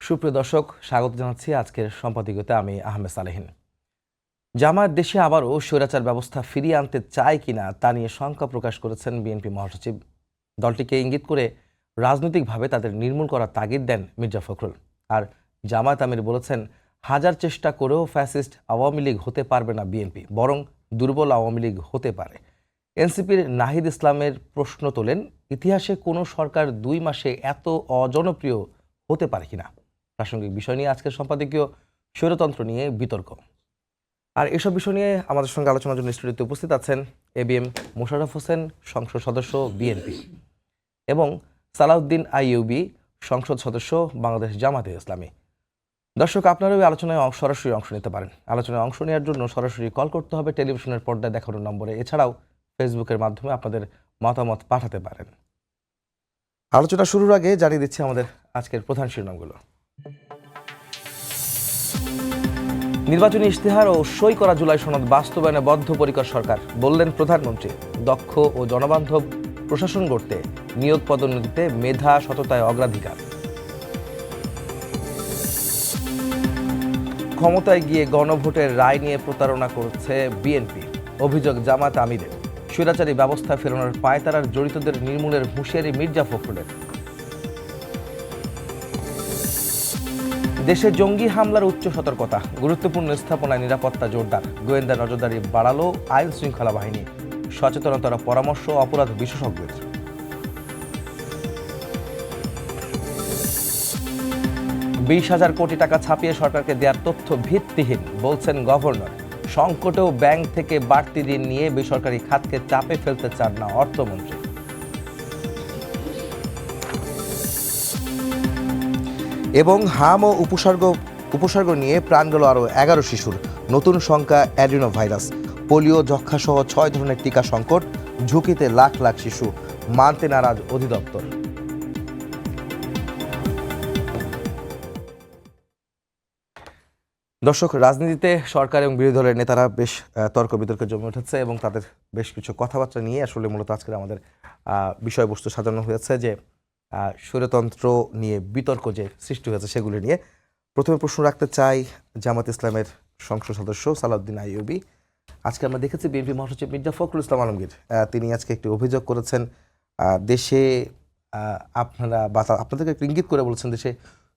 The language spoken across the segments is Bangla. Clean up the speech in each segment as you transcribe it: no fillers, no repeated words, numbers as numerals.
সুপ্রিয় দর্শক, স্বাগত জানাচ্ছি আজকের সম্পাদকীয়তে। আমি আহমেদ সালেহীন। জামায়াত দেশে আবারও স্বৈরাচার ব্যবস্থা ফিরিয়ে আনতে চায় কিনা তা নিয়ে শঙ্কা প্রকাশ করেছেন বিএনপি মহাসচিব। দলটিকে ইঙ্গিত করে রাজনৈতিকভাবে তাদের নির্মূল করার তাগিদ দেন মির্জা ফখরুল। আর জামায়াত আমির বলেছেন, হাজার চেষ্টা করেও ফ্যাসিস্ট আওয়ামী লীগ হতে পারবে না বিএনপি, বরং দুর্বল আওয়ামী লীগ হতে পারে। এনসিপির নাহিদ ইসলামের প্রশ্ন তোলেন, ইতিহাসে কোনো সরকার 2 মাসে এত অজনপ্রিয় হতে পারে কিনা। প্রাসঙ্গিক বিষয় নিয়ে আজকের সম্পাদকীয় স্বৈরতন্ত্র নিয়ে বিতর্ক। আর এসব বিষয় নিয়ে আমাদের সঙ্গে আলোচনার জন্য স্টুডিওতে উপস্থিত আছেন এবিএম মোশাররফ হোসেন, সংসদ সদস্য বিএনপি, এবং সালাউদ্দিন আইয়ুবী, সংসদ সদস্য বাংলাদেশ জামায়াতে ইসলামী। দর্শক, আপনারাও এই আলোচনায় সরাসরি অংশ নিতে পারেন। আলোচনায় অংশ নেওয়ার জন্য সরাসরি কল করতে হবে টেলিভিশনের পর্দায় দেখানো নম্বরে। এছাড়াও ফেসবুকের মাধ্যমে আপনাদের মতামত পাঠাতে পারেন। আলোচনা শুরুর আগে জানিয়ে দিচ্ছি আমাদের আজকের প্রধান শিরোনামগুলো। নির্বাচনী ইশতেহার ও সই করা জুলাই সনদ বাস্তবায়নে বদ্ধপরিকর সরকার, বললেন প্রধানমন্ত্রী। দক্ষ ও জনবান্ধব প্রশাসন গড়তে নিয়োগ পদোন্নতিতে মেধা সততায় অগ্রাধিকার। ক্ষমতায় গিয়ে গণভোটের রায় নিয়ে প্রতারণা করছে বিএনপি, অভিযোগ জামায়াত আমিরের। স্বৈরাচারী ব্যবস্থা ফেরানোর পায়তারার জড়িতদের নির্মূলের হুঁশিয়ারি মির্জা ফখরুলের। দেশে জঙ্গি হামলার উচ্চ সতর্কতা, গুরুত্বপূর্ণ স্থাপনায় নিরাপত্তা জোরদার। গোয়েন্দা নজরদারি বাড়ালো আইন শৃঙ্খলা বাহিনী, সচেতনতার পরামর্শ অপরাধ বিশেষজ্ঞদের। 20,000 কোটি টাকা ছাপিয়ে সরকারকে দেওয়ার তথ্য ভিত্তিহীন, বলছেন গভর্নর। সংকটেও ব্যাংক থেকে বাড়তি ঋণ নিয়ে বেসরকারি খাতকে চাপে ফেলতে চান না অর্থমন্ত্রী। এবং হাম ও উপসর্গ নিয়ে প্রাণ গেল আরও 11 শিশুর। নতুন সংখ্যা অ্যাডিনো ভাইরাস, পোলিও, যক্ষ্মা সহ 6 ধরনের টিকা সংকট, ঝুঁকিতে লাখ লাখ শিশু, মানতে নারাজ অধিদপ্তর। দর্শক, রাজনীতিতে সরকার এবং বিরোধী দলের নেতারা বেশ তর্ক বিতর্কে জমে উঠেছে এবং তাদের বেশ কিছু কথাবার্তা নিয়ে আসলে মূলত আজকের আমাদের বিষয়বস্তু সাজানো হয়েছে, যে স্বৈরতন্ত্র নিয়ে বিতর্ক যে সৃষ্টি হয়েছে সেগুলি নিয়ে। প্রথমে প্রশ্ন রাখতে চাই জামায়াত ইসলামের সংসদ সদস্য সালাউদ্দিন আইয়ুবী। আজকে আমরা দেখেছি বিএনপি মহাসচিব মির্জা ফখরুল ইসলাম আলমগীর, তিনি আজকে একটি অভিযোগ করেছেন, দেশে আপনাদেরকে ইঙ্গিত করে বলেছেন দেশে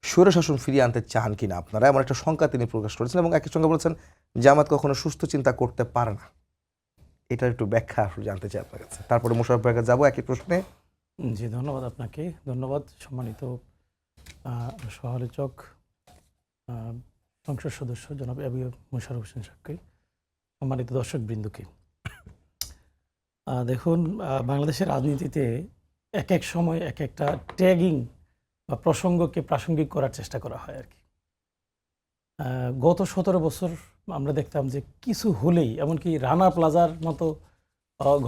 স্বৈরশাসন ফিরিয়ে আনতে চান কিনা আপনারা, এমন একটা শঙ্কা তিনি প্রকাশ করেছেন। এবং একই সঙ্গে বলেছেন জামায়াত কখনো সুস্থ চিন্তা করতে পারে না। এটার একটু ব্যাখ্যা জানতে চাই আপনার কাছে, তারপরে মোশাররফ ভাইয়ের কাছে যাবো একই প্রশ্নে। জি, ধন্যবাদ আপনাকে। ধন্যবাদ সম্মানিত সহালোচক সংসদ সদস্য জনাব এবিএম মোশাররফ হোসেন সাহেবকে, সম্মানিত দর্শক বৃন্দকে। দেখুন, বাংলাদেশের রাজনীতিতে এক এক সময় এক একটা ট্যাগিং বা প্রসঙ্গকে প্রাসঙ্গিক করার চেষ্টা করা হয় আর কি। গত 17 বছর আমরা দেখতাম যে কিছু হলেই, এমনকি রানা প্লাজার মতো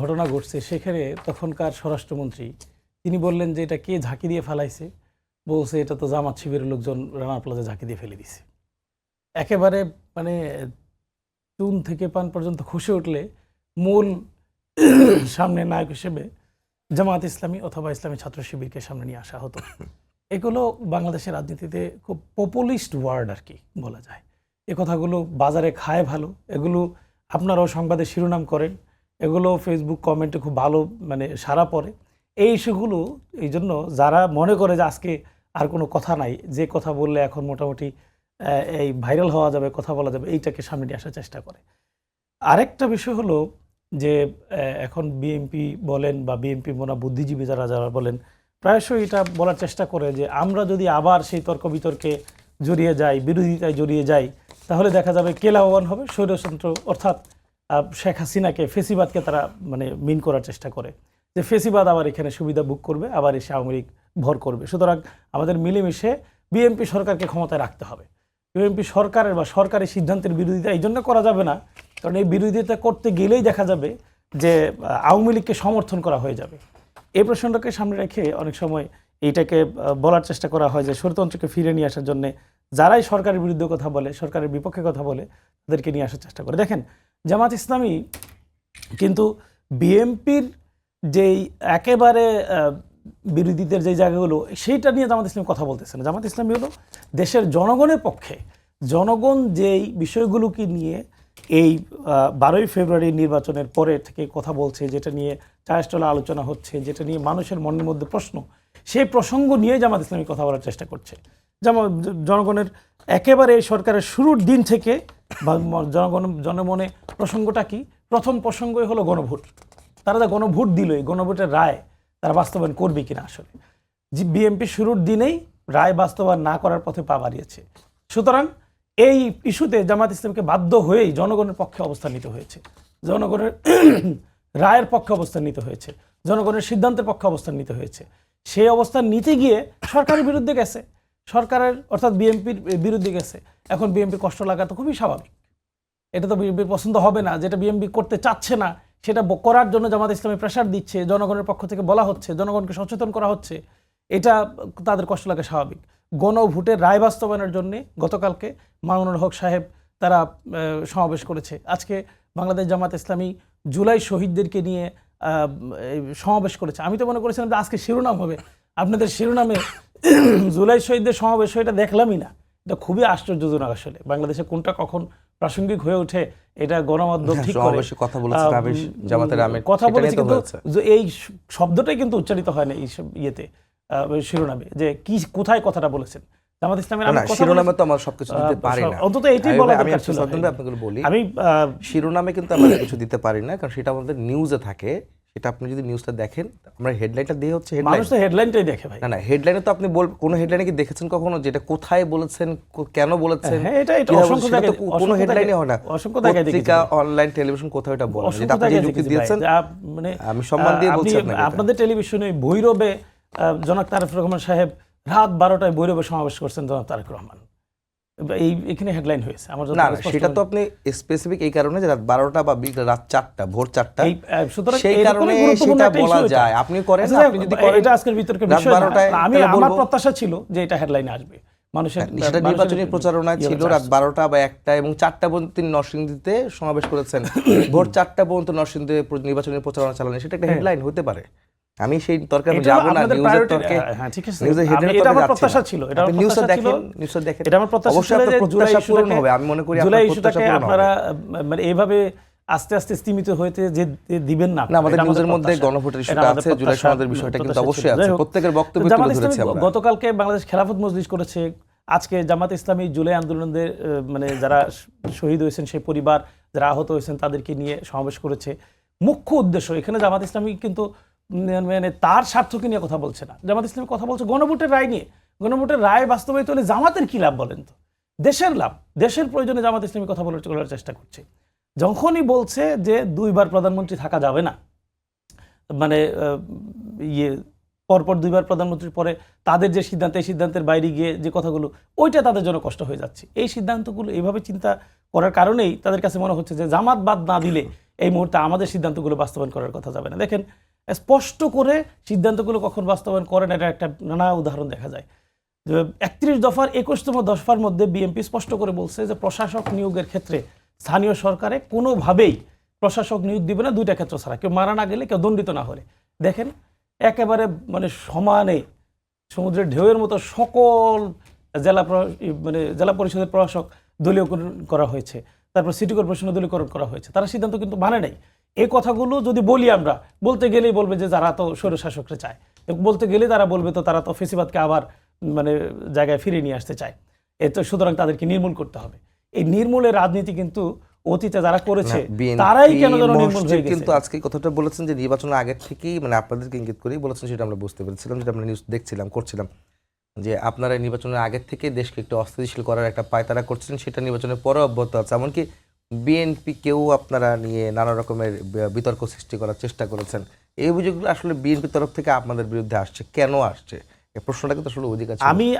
ঘটনা ঘটছে, সেখানে তখনকার স্বরাষ্ট্রমন্ত্রী তিনি বললেন যে এটা কে ঝাঁকি দিয়ে ফেলাইছে, বলছে এটা তো জামাত শিবিরের লোকজন রানা প্লাজা ঝাঁকি দিয়ে ফেলে দিছে। একেবারে মানে চুন থেকে পান পর্যন্ত খসে উঠলে মূল সামনে নায়ক হিসেবে জামায়াত ইসলামী অথবা ইসলামী ছাত্র শিবিরকে সামনে নিয়ে আসা হতো। এগুলো বাংলাদেশের রাজনীতিতে খুব পপুলিস্ট ওয়ার্ড আর কি বলা যায়। এ কথাগুলো বাজারে খায় ভালো, এগুলো আপনারাও সংবাদে শিরোনাম করেন, এগুলো ফেসবুক কমেন্টে খুব ভালো মানে সাড়া পড়ে। এই ইস্যুগুলো এই জন্য যারা মনে করে যে আজকে আর কোনো কথা নাই, যে কথা বললে এখন মোটামুটি এই ভাইরাল হওয়া যাবে, কথা বলা যাবে, এইটাকে সামনে নিয়ে আসার চেষ্টা করে। আরেকটা বিষয় হলো যে এখন বিএনপি বলেন বা বিএনপি মোনা বুদ্ধিজীবী যারা যারা বলেন, প্রায়শই এটা বলার চেষ্টা করে যে আমরা যদি আবার সেই তর্ক বিতর্কে জড়িয়ে যাই, বিরোধিতায় জড়িয়ে যাই, তাহলে দেখা যাবে কে লাভবান হবে? স্বৈরতন্ত্র অর্থাৎ শেখ হাসিনাকে, ফেসিবাদকে তারা মানে মিন করার চেষ্টা করে যে ফেসিবাদ আবার এখানে সুবিধা ভোগ করবে, আবার এসে আওয়ামী লীগ ভর করবে। সুতরাং আমাদের মিলেমিশে বিএনপি সরকারকে ক্ষমতায় রাখতে হবে। বিএনপি সরকারের বা সরকারি সিদ্ধান্তের বিরোধিতা এই জন্য করা যাবে না, কারণ এই বিরোধিতা করতে গেলেই দেখা যাবে যে আওয়ামী লীগকে সমর্থন করা হয়ে যাবে। এই প্রশ্নটাকে সামনে রেখে অনেক সময় এইটাকে বলার চেষ্টা করা হয় যে স্বৈরতন্ত্রকে ফিরে নিয়ে আসার জন্য যারাই সরকারের বিরুদ্ধে কথা বলে, সরকারের বিপক্ষে কথা বলে, তাদেরকে নিয়ে আসার চেষ্টা করে। দেখেন, জামাত ইসলামী কিন্তু বিএনপির যেই একেবারে বিরোধীদের যে জায়গাগুলো সেইটা নিয়ে জামাত ইসলামী কথা বলতেছে না। জামাত ইসলামী হলো দেশের জনগণের পক্ষে, জনগণ যেই বিষয়গুলোকে নিয়ে এই 12ই ফেব্রুয়ারি নির্বাচনের পরে থেকে কথা বলছে, যেটা নিয়ে চায়স্টলে আলোচনা হচ্ছে, যেটা নিয়ে মানুষের মনের মধ্যে প্রশ্ন, সেই প্রসঙ্গ নিয়ে জামাত ইসলামী কথা বলার চেষ্টা করছে। যেমন জনগণের একেবারে এই সরকারের শুরুর দিন থেকে বা জনমনে প্রসঙ্গটা কি, প্রথম প্রসঙ্গই হলো গণভোট। তারা যা গণভোট দিল, এই গণভোটের রায় তারা বাস্তবায়ন করবে কিনা। আসলে বিএনপি শুরুর দিনেই রায় বাস্তবায়ন না করার পথে পা বাড়িয়েছে। সুতরাং এই ইস্যুতে জামাত ইসলামকে বাধ্য হয়েই জনগণের পক্ষে অবস্থান নিতে হয়েছে, জনগণের রায়ের পক্ষে অবস্থান নিতে হয়েছে, জনগণের সিদ্ধান্তের পক্ষে অবস্থান নিতে হয়েছে। সেই অবস্থান নিতে গিয়ে সরকারের বিরুদ্ধে গেছে, সরকারের অর্থাৎ বিএনপির বিরুদ্ধে গেছে। এখন বিএনপি কষ্ট লাগা তো খুবই স্বাভাবিক, এটা তো বিএনপির পছন্দ হবে না। যেটা বিএনপি করতে চাচ্ছে না সেটা করার জন্য জামাত ইসলামী প্রেশার দিচ্ছে, জনগণের পক্ষ থেকে বলা হচ্ছে, জনগণকে সচেতন করা হচ্ছে, এটা তাদের কষ্ট লাগে স্বাভাবিক। গণভোটের রায় বাস্তবায়নের জন্য গতকালকে মামুনুল হক সাহেব তারা সমাবেশ করেছে। আজকে বাংলাদেশ জামাত ইসলামী জুলাই শহীদদেরকে নিয়ে সমাবেশ করেছে। আমি তো মনে করেছিলাম যে আজকে শিরোনাম হবে, আপনাদের শিরোনামে জুলাই শহীদদের সমাবেশ, এটা দেখলামই না। এটা খুবই আশ্চর্যজনক। আসলে বাংলাদেশে কোনটা কখন প্রাসঙ্গিক হয়ে ওঠে এটা গণমাধ্যম ঠিক করে কথা বলেছে, কথা বলেছে, কিন্তু এই শব্দটাই কিন্তু উচ্চারিত হয় না এই ইয়েতে, শিরোনামে, যে কি কোথায় কথাটা বলেছেন জামাত ইসলামের। শিরোনামে তো আমরা সবকিছু দিতে পারি না, অন্তত এইটাই বলা দরকার ছিল। আপনাকে বলি, আমি শিরোনামে কিন্তু আমরা কিছু দিতে পারি না, কারণ সেটা আমাদের নিউজে থাকে। সেটা আপনি যদি নিউজটা দেখেন, আমরা হেডলাইনটা দিয়ে হচ্ছে মানুষ তো হেডলাইনটাই দেখে ভাই। না হেডলাইনে তো আপনি কোন হেডলাইনে কি দেখেছেন কখনো যেটা কোথায় বলেছেন, কেন বলেছেন? এটা অসংখ্য জায়গায়, কোনো হেডলাইনে হয় না, অসংখ্য জায়গায় দেখেছি, পত্রিকা, অনলাইন, টেলিভিশন, কোথাও এটা বলে যেটা আপনি যুক্তি দিয়েছেন, মানে আমি সম্মান দিয়ে বলছি আপনাদের টেলিভিশনে ভৈরবে জনাব তারেক রহমান সাহেব রাত 12টায় ভৈরবে সমাবেশ করছেন। জনাব তারেক রহমান এখানে হেডলাইন হয়েছে আমার জন্য। না সেটা তো আপনি স্পেসিফিক এই কারণে যে রাত 12টা বা রাত 4টা, ভোর 4টা, সেই কারণে সেটা বলা যায়। আপনি করেন, আপনি যদি করেন, এটা আজকের বিতর্কের বিষয় না। আমি আমার প্রত্যাশা ছিল যে এটা হেডলাইনে আসবে। মানুষের সেটা নির্বাচনী প্রচারণা ছিল রাত 12টা বা 1টা এবং 4টা পর্যন্ত তিনি নরসিংদীতে সমাবেশ করেছেন। ভোর 4টা পর্যন্ত নরসিংদীতে নির্বাচনী প্রচারণা চালানো, সেটা একটা হেডলাইন হতে পারে। আমি সেই তর্কে যাব না, নিউজের তর্কে। হ্যাঁ ঠিক আছে, এটা আমার প্রত্যাশা ছিল, এটা আমার নিউজটা প্রত্যাশা ছিল, নিউজটা দেখেন, এটা আমার প্রত্যাশা ছিল যে জুলাই পূরণ হবে। আমি মনে করি জুলাই ইস্যুটাকে আপনারা মানে এইভাবে আস্তে আস্তে স্তীমিত হইতে যে দিবেন না। আমাদের নিউজের মধ্যে গণভোটের ইস্যুটা আছে, জুলাই সনদের বিষয়টা কিন্তু অবশ্যই আছে, প্রত্যেকের বক্তব্য তুলে ধরেছে আমরা। গতকালকে বাংলাদেশ খেলাফত মজলিস করেছে, আজকে জামাত ইসলামী জুলাই আন্দোলনের মানে যারা শহীদ হয়েছেন সেই পরিবার, যারা আহত হয়েছেন তাদেরকে নিয়ে সমাবেশ করেছে। মুখ্য উদ্দেশ্য এখানে জামাত ইসলামী কিন্তু মানে তার স্বার্থকে নিয়ে কথা বলছে না। জামাত ইসলামী কথা বলছে গণভোটের রায় নিয়ে। গণভোটের রায় বাস্তবায়িত হলে জামাতের কি লাভ বলেন তো? দেশের লাভ, দেশের প্রয়োজনে জামাত ইসলামী কথা বলার চেষ্টা করছে। যখনই বলছে যে 2বার প্রধানমন্ত্রী থাকা যাবে না, মানে পরপর 2বার প্রধানমন্ত্রীর পরে তাদের যে সিদ্ধান্ত, এই সিদ্ধান্তের বাইরে গিয়ে যে কথাগুলো, ওইটা তাদের জন্য কষ্ট হয়ে যাচ্ছে। এই সিদ্ধান্তগুলো এইভাবে চিন্তা করার কারণেই তাদের কাছে মনে হচ্ছে যে জামাত বাদ না দিলে এই মুহূর্তে আমাদের সিদ্ধান্তগুলো বাস্তবায়ন করার কথা যাবে না। দেখেন স্পষ্ট করে সিদ্ধান্তগুলো কখন বাস্তবায়ন করেন, এটা একটা নানা উদাহরণ দেখা যায়। 31 দফার 21তম দফার মধ্যে বিএনপি স্পষ্ট করে বলছে যে প্রশাসক নিয়োগের ক্ষেত্রে স্থানীয় সরকারে কোনোভাবেই প্রশাসক নিয়োগ দিবে না 2টা ক্ষেত্র ছাড়া, কেউ মারা না গেলে, কেউ দণ্ডিত না হলে। দেখেন একেবারে মানে সমানে সমুদ্রের ঢেউয়ের মতো সকল জেলা পরিষদের প্রশাসক দলীয়করণ করা হয়েছে, তারপর সিটি কর্পোরেশনের দলীয়করণ করা হয়েছে। তারা সিদ্ধান্ত কিন্তু মানে নেই। এই কথাগুলো যদি বলি আমরা, বলতে গেলেই বলবে যে যারা তো স্বৈরশাসকরা চায়, বলতে গেলে তারা বলবে তো তারা তো ফেসিবাদকে আবার মানে জায়গায় ফিরিয়ে নিয়ে আসতে চায়। তো সুতরাং তাদেরকে নির্মূল করতে হবে। এই নির্মূলের রাজনীতি কিন্তু অতীতে যারা করেছে তারাই কেন যেন নির্মূল হয়ে গেছে। কিন্তু আজকে কথাটা বলেছেন যে নির্বাচনের আগের থেকেই, মানে আপনাদেরকে ইঙ্গিত করেই বলেছেন, সেটা আমরা বুঝতে পেরেছিলাম, যেটা আমরা নিউজ দেখছিলাম, করছিলাম, যে আপনারা নির্বাচনের আগের থেকে দেশকে একটু অস্থিতিশীল করার একটা পায়তারা করছিলেন, সেটা নির্বাচনের পরে অব্যাহত আছে। এমনকি বিএনপি কেউ আপনারা নিয়ে নানা রকমের বিতর্ক সৃষ্টি করার চেষ্টা করেছেন। এই অভিযোগগুলো আসলে বিএনপির তরফ থেকে আপনাদের বিরুদ্ধে আসছে, কেন আসছে? এই প্রশ্নটা কিন্তু আসলে অধিকার।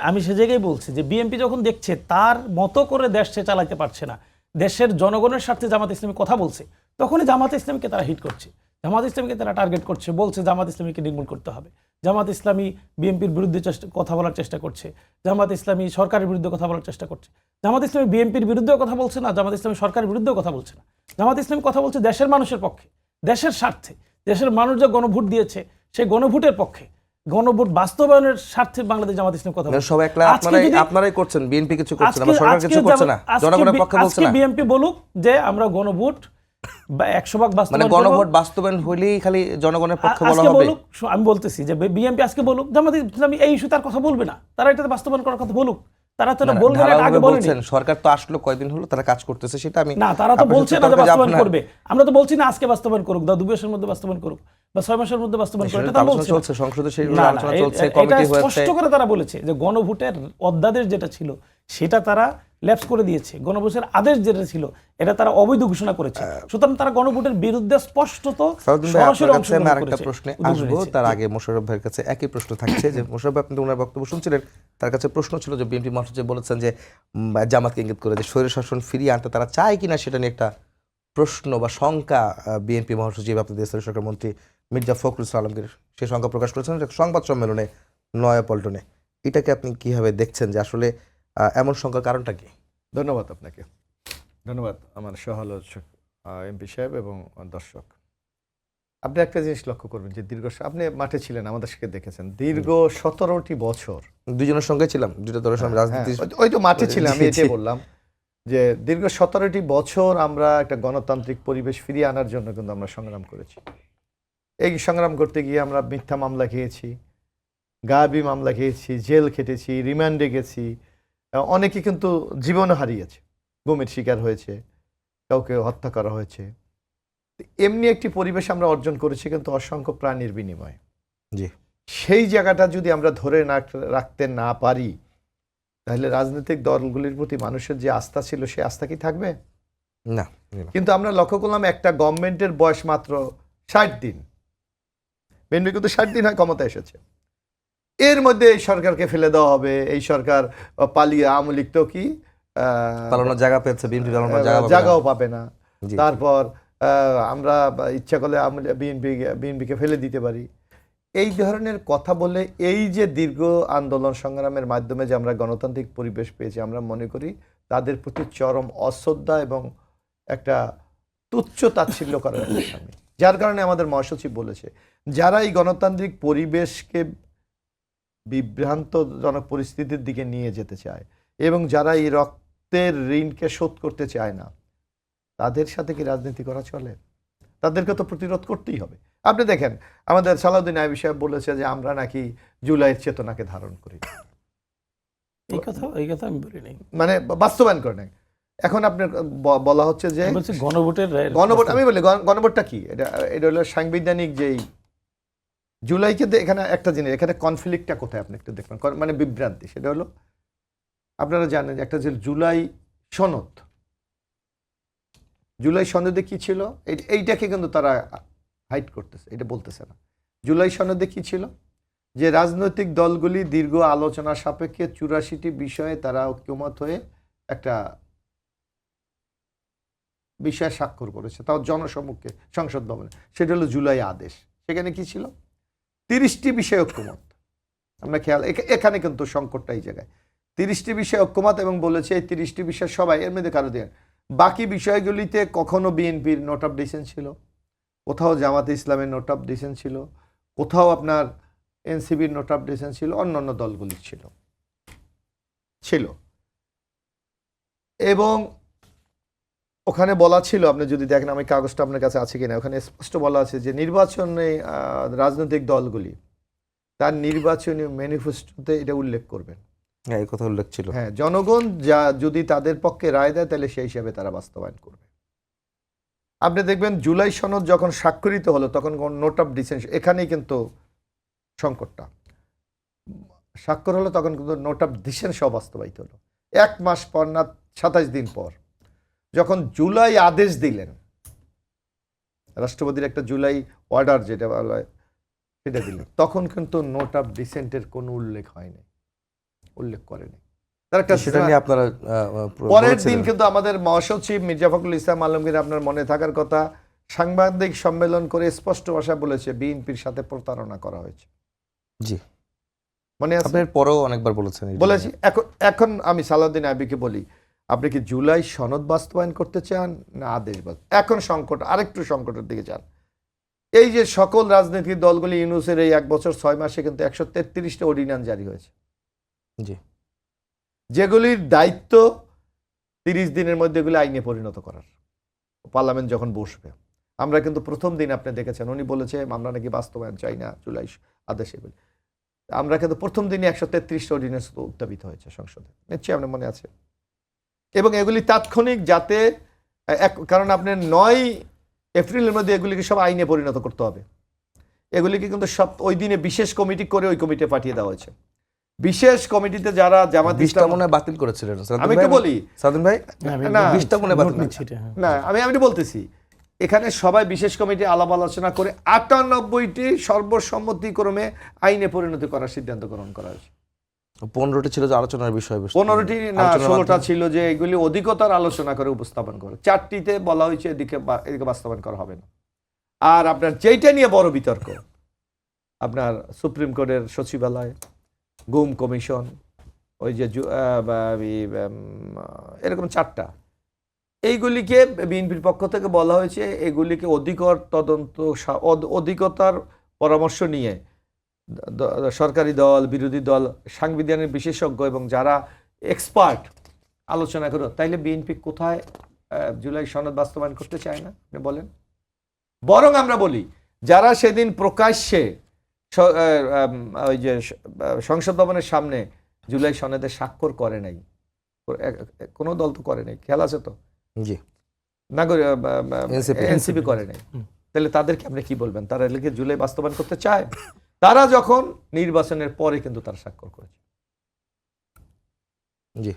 আমি সে জায়গায় বলছি যে বিএনপি যখন দেখছে তার মতো করে দেশ সে চালাতে পারছে না, দেশের জনগণের স্বার্থে জামাত ইসলামী কথা বলছে, তখনই জামাত ইসলামীকে তারা হিট করছে, জামাত ইসলামীকে তারা টার্গেট করছে, বলছে জামাত ইসলামীকে নির্মূল করতে হবে। জামাত ইসলামী বিএনপির বিরুদ্ধে কথা বলার চেষ্টা করছে, জামাত ইসলামী সরকারের বিরুদ্ধে কথা বলার চেষ্টা করছে। জামাত ইসলামী বিএনপির বিরুদ্ধেও কথা বলছে না, জামাত ইসলামী সরকারের বিরুদ্ধেও কথা বলছে না। জামাত ইসলামী কথা বলছে দেশের মানুষের পক্ষে, দেশের স্বার্থে, দেশের মানুষ যে গণভোট দিয়েছে সেই গণভোটের পক্ষে, গণভোট বাস্তবায়নের স্বার্থে বাংলাদেশ জামাত ইসলাম কথা বলছে। সব একলা আজকে যদি- আপনারাই করছেন, বিএনপি কিছু করছে না, আজকে- সরকার আজকে কিছু করছে না, আজকে জনগণের বি- পক্ষে বলছে আজকে না। বিএনপি বলুক যে আমরা গণভোট 100% মানে বাস্তবায়ন করব। গণভোট বাস্তবায়ন হইলেই খালি জনগণের পক্ষে বলা আজকে হবে। বলুক, আমি বলতেছি যে বিএনপি আজকে বলুক, জামাত ইসলামী এই ইস্যু তার কথা বলবে না, তারা এটা বাস্তবায়ন করার কথা বলুক। তারা তো এটা না, বলবে না, এটা আগে ধারাবাহিকভাবে বলেনি। বলছেন, সরকার তো আসলো কয়দিন হলো, তারা কাজ করতেছে, সেটা আমি না, তারা তো আপনার বলছে সাথে না যে তর্কে যাব বাস্তবায়ন না। করবে। আমরা তো বলছি না আজকে বাস্তবায়ন করুক, 2 মাসের মধ্যে বাস্তবায়ন করুক বা 6 মাসের মধ্যে বাস্তবায়ন করুক, সেটা এটা তো তারা আলোচনা বলছে না। চলছে, সংসদে সেই না, আলোচনা না, চলছে, এটা কমিটি হয়েছে। স্পষ্ট করে তারা বলেছে যে গণভোটের অধ্যাদেশ যেটা ছিল সেটা তারা ল্যাপস করে দিয়েছে। গণভোটের আদেশ যেটা ছিল এটা তারা অবৈধ ঘোষণা করেছে। সুতরাং তারা গণভোটের বিরুদ্ধে স্পষ্টত সালাউদ্দিন ভাই, সরাসরি আপনার কাছে অংশগ্রহণ আমি আরেকটা করেছে, প্রশ্নে উদ্যোগ আসবো, নিয়েছে। তার আগে মোশাররফ ভাইয়ের কাছে একই প্রশ্ন থাকছে যে মোশাররফ ভাই, আপনি তো ওনার বক্তব্য শুনছিলেন, তার কাছে প্রশ্ন ছিল যে বিএনপি মহাসচিব বলেছেন যে জামাতকে ইঙ্গিত করে যে স্বৈর শাসন ফিরিয়ে আনতে তারা চায় কিনা সেটা নিয়ে একটা প্রশ্ন বা শঙ্কা বিএনপি মহাসচিব আপনাদের দেশের সরকার মন্ত্রী মির্জা ফখরুল ইসলাম আলমগীর সেই শঙ্কা প্রকাশ করেছেন একটা সংবাদ সম্মেলনে নয়াপল্টনে। এটাকে আপনি কিভাবে দেখছেন যে আসলে এমন শঙ্কার কারণটা কি? ধন্যবাদ আপনাকে, ধন্যবাদ আমার সহ-আলোচক এমপি সাহেব এবং দর্শক। আপনি একটা জিনিস লক্ষ্য করবেন যে আপনি মাঠে ছিলেন, আমাদের সাথে দেখেছেন, দীর্ঘ 17টি বছর দুজনের সঙ্গে ছিলাম, দুটো দলের সঙ্গে রাজনীতি। ওই তো মাঠে ছিলাম, আমি জি, এটাই জি। বললাম যে দীর্ঘ 17টি বছর আমরা একটা গণতান্ত্রিক পরিবেশ ফিরিয়ে আনার জন্য কিন্তু আমরা সংগ্রাম করেছি। এই সংগ্রাম করতে গিয়ে আমরা মিথ্যা মামলা খেয়েছি, গায়েবী মামলা খেয়েছি, জেল খেটেছি, রিমান্ডে গেছি, অনেকে কিন্তু জীবন হারিয়েছে, গুমের শিকার হয়েছে, কাউকে হত্যা করা হয়েছে। এমনি একটি পরিবেশ আমরা অর্জন করেছি কিন্তু অসংখ্য প্রাণীর বিনিময়ে। জি। সেই জায়গাটা যদি আমরা ধরে রাখতে না পারি তাহলে রাজনৈতিক দলগুলির প্রতি মানুষের যে আস্থা ছিল সেই আস্থা কি থাকবে? না। কিন্তু আমরা লক্ষ্য করলাম একটা গভর্নমেন্টের বয়স মাত্র 60 দিন, বিএনপি কিন্তু 60 দিন হয় ক্ষমতা এসেছে, এর মধ্যে এই সরকারকে ফেলে দেওয়া হবে, এই সরকার পালিয়ে আওয়ামী লীগ তো কি পালানোর জায়গা পেয়েছে, বিএনপি পালানোর জায়গাও পাবে না। জি। তারপর আমরা ইচ্ছা করলে বিএনপিকে ফেলে দিতে পারি, এই ধরনের কথা বলে এই যে দীর্ঘ আন্দোলন সংগ্রামের মাধ্যমে যে আমরা গণতান্ত্রিক পরিবেশ পেয়েছি, আমরা মনে করি তাদের প্রতি চরম অশ্রদ্ধা এবং একটা তুচ্ছ তাচ্ছিল্য করার আমি, যার কারণে আমাদের মহাসচিব বলেছে যারা এই গণতান্ত্রিক পরিবেশকে বিভ্রান্তজনক পরিস্থিতির দিকে নিয়ে যেতে চায় এবং যারা এই রক্তের ঋণকে শোধ করতে চায় না, তাদের সাথে কি রাজনীতি করা চলে? তাদেরকে তো প্রতিরোধ করতেই হবে। আপনি দেখেন আমাদের সালাউদ্দিন আইবি সাহেব বলেছে যে আমরা নাকি জুলাইয়ের চেতনাকে ধারণ করি, এই কথা আমি বলি নাই, মানে বাস্তবায়ন করে নাই। এখন আপনার বলা হচ্ছে যে আমি বলছি গণভোটের গণভোট, আমি বলি গণভোটটা কি, এটা হলো সাংবিধানিক যেই জুলাইকে এখানে একটা জিনিস, এখানে কনফ্লিক্টটা কোথায় আপনি একটু দেখবেন, মানে বিভ্রান্তি, সেটা হলো আপনারা জানেন একটা যে জুলাই সনদ, জুলাই সনদে কি ছিল এইটাকে কিন্তু তারা হাইড করতেছে, এটা বলতেছে না। জুলাই সনদে কি ছিল যে রাজনৈতিক দলগুলি দীর্ঘ আলোচনা সাপেক্ষে 84টি বিষয়ে তারা ঐক্যমত হয়ে একটা বিষয়ে স্বাক্ষর করেছে, তাও জনসম্মুখে সংসদ ভবনে, সেটা হলো জুলাই আদেশ। সেখানে কি ছিল? 30টি বিষয় ঐক্যমত। আমরা খেয়াল, এখানে কিন্তু সংকটটা এই জায়গায়, 30টি বিষয় ঐক্যমত এবং বলেছে এই 30টি বিষয় সবাই, এর মধ্যে কারো দেন। বাকি বিষয়গুলিতে কখনো বিএনপির নোট অফ ডিসেন্ট ছিল, কোথাও জামাতে ইসলামের নোট অফ ডিসেন্ট ছিল, কোথাও আপনার এনসিবির নোট অফ ডিসেন্ট ছিল, অন্যান্য দলগুলির ছিল। এবং ওখানে বলা ছিল, আপনি যদি দেখেন, আমি কাগজটা আপনার কাছে আছে কিনা, ওখানে স্পষ্ট বলা আছে যে নির্বাচনে রাজনৈতিক দলগুলি তার নির্বাচনী ম্যানিফেস্টোতে এটা উল্লেখ করবেন। হ্যাঁ, এই কথা উল্লেখ ছিল। হ্যাঁ, জনগণ যদি তাদের পক্ষে রায় দেয় তাহলে সেই হিসাবে তারা বাস্তবায়ন করবে। আপনি দেখবেন জুলাই সনদ যখন স্বাক্ষরিত হলো তখন নোট অফ ডিসেন্ট, এখানেই কিন্তু সংকটটা, স্বাক্ষর হলো তখন কিন্তু নোট অফ ডিসেন্ট সহ বাস্তবায়িত হলো 1 মাস পর, না 27 দিন পর, যখন জুলাই আদেশ দিলেন, রাষ্ট্রপতির একটা জুলাই অর্ডার যেটা বলা হয় সেটা দিলেন, তখন কিন্তু নোট অফ ডিসেন্টের কোনো উল্লেখ হয়নি, উল্লেখ করেনি। তার একটা সেটা নিয়ে আপনারা পরের দিন কিন্তু আমাদের মহাসচিব মির্জা ফখরুল ইসলাম আলমগীর, আপনার মনে থাকার কথা, সাংবাদিক সম্মেলন করে স্পষ্ট ভাষায় বলেছে বিএনপির সাথে প্রতারণা করা হয়েছে। জি, মানে আপনার পরেও অনেকবার বলেছেন, বলেছি। এখন আমি সালাউদ্দিন আইবিকে বলি, আপনি কি জুলাই সনদ বাস্তবায়ন করতে চান না আদেশ? এখন সংকট, আরেকটু সংকটের দিকে যান। এই যে সকল রাজনৈতিক দলগুলি ইউনূসের এই 1 বছর 6 মাসে কিন্তু 133টা অর্ডিন্যান্স জারি হয়েছে, জি যেগুলির দায়িত্ব 30 দিনের মধ্যে এগুলো আইনে পরিণত করার, পার্লামেন্ট যখন বসবে। আমরা কিন্তু প্রথম দিন আপনি দেখেছেন উনি বলেছে আমরা নাকি বাস্তবায়ন চাই না জুলাই আদেশ এগুলি। আমরা কিন্তু প্রথম দিনই 133টা অর্ডিন্যান্স উত্থাপিত হয়েছে সংসদে, নিশ্চয়ই আপনার মনে আছে। এবং এগুলি তাৎক্ষণিক, যাতে কারণ আপনি 9 এপ্রিলের মধ্যে এগুলিকে সব আইনে পরিণত করতে হবে। এগুলিকে কিন্তু সব ওই দিনে বিশেষ কমিটি করে ওই কমিটি পাঠিয়ে দেওয়া হয়েছে। বিশেষ কমিটিতে যারা জামাত 20টা ইসলাম, মনে হয় বাতিল করেছিলেন আমি একটু বলি সাদিন ভাই, না, 20টা মনে হয় বাতিল না, আমি বলতেছি এখানে সবাই বিশেষ কমিটি আলাপ আলোচনা করে 98টি সর্বসম্মতিক্রমে আইনে পরিণত করার সিদ্ধান্ত গ্রহণ করা হয়েছে। 15টি ছিল যে আলোচনার বিষয়, 15টি না 16টা ছিল যে এগুলি অধিকতর আলোচনা করে উপস্থাপন করে। 4টিতে বলা হয়েছে এদিকে বাস্তবায়ন করা হবে না। আর আপনার যেইটা নিয়ে বড় বিতর্ক, আপনার সুপ্রিম কোর্টের সচিবালয়, গুম কমিশন, ওই যে এরকম 4টা, এইগুলিকে বিএনপির পক্ষ থেকে বলা হয়েছে এগুলিকে অধিকতার পরামর্শ নিয়ে সরকারি দল, বিরোধী দল, সাংবিধানিক বিশেষজ্ঞ এবং যারা এক্সপার্ট আলোচনা করো। তাইলে বিএনপি কোথায় জুলাই সনদ বাস্তবায়ন করতে চায় না আপনি বলেন? বরং আমরা বলি যারা সেদিন প্রকাশ্যে ওই যে সংসদ ভবনের সামনে জুলাই সনদে স্বাক্ষর করে নাই, কোনো দল তো করে নাই, খেয়াল আছে তো? জি, এনসিপি করে নাই। তাহলে তাদেরকে আপনি কি বলবেন? তারা এলাকে জুলাই বাস্তবায়ন করতে চায়? তারা যখন নির্বাচনের পরে কিন্তু তারা স্বাক্ষর করেছে। জি,